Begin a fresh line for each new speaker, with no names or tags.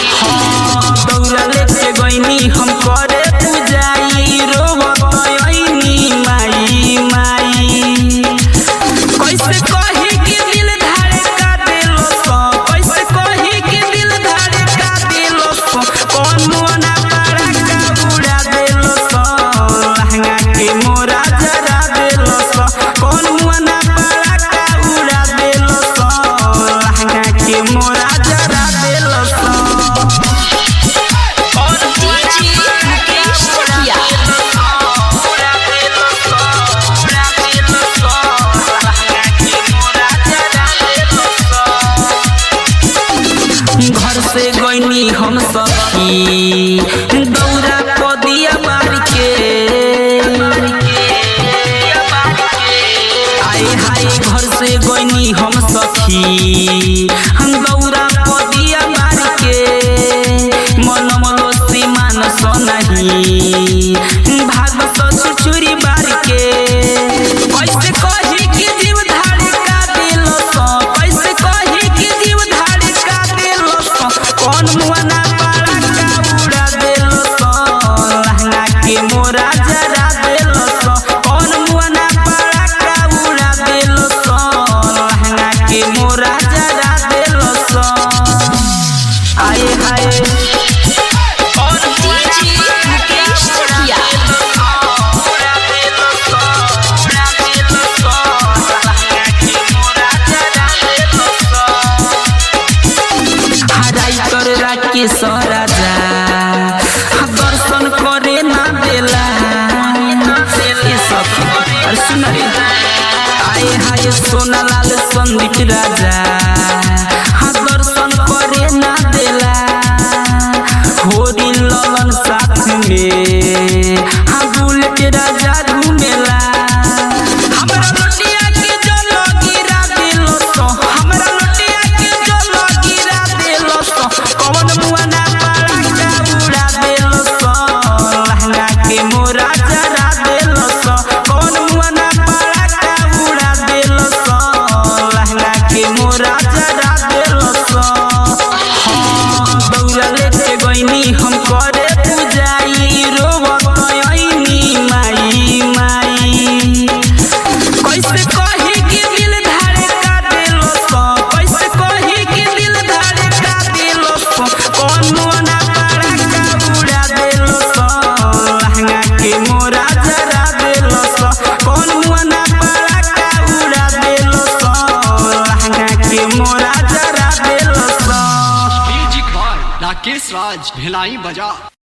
दौरा लेके गईनी हम करे पूजाई रोवत आईनी माई माई। कैसे कही कि दिल धड़का देलो सो, कैसे कही कि दिल धड़का देलो सो, कौन मोना पड़का उड़ा देलो सो, लहंगा के मोरा जरा देलो सो, कौन मोना पड़का उड़ा देलो सो, लहंगा के मोरा जरा देलो सो। घर से गईनी हम सखी दौरा को दिया मार के, आए हाय घर से गईनी हम सखी हम दौरा को दिया मार के, मन मलो से मानस नहीं भाग ससुरी बार के। कैसे कही कि जीव धड़का देलो सो, कैसे कही कि जीव धड़का देलो सो, कौन मुआना पड़का उड़ा देलो सो, लहंगा के मोरा जरा देलो सो, कौन मुआना पड़का उड़ा देलो सो, लहंगा के मोरा जरा देलो सो। आए हाय के राजा दर्शन करे ना देला, सुन रे आए हाय सोनालाल संदीप राजा दर्शन करे ना देला, होरी ललन साथ में बुलेट राजा घूमेला। हमरा लुटिया के जल गिरा देलो सो, हमरा लुटिया के जल गिरा देलो सो, कौन मुआना पड़का उड़ा देलो सो, लहंगा के मोरा जरा देलो सो, कौन मुआना पड़का उड़ा देलो सो, लहंगा के मोरा जरा देलो सो। दौरा लेके गईनी हम करे पूजाई रोवत आईनी माई माई। कैसे कही कि दिल धड़का देलो सो, कैसे कही कि दिल धड़का देलो सो, कौन मोना पड़का उड़ा देलो सो, लहंगा के मोरा जरा देलो सो, कौन मोना पड़का उड़ा देलो सो, लहंगा के मोरा जरा देलो सो।
म्यूजिक बाय राकेश राज भिलाई बजा।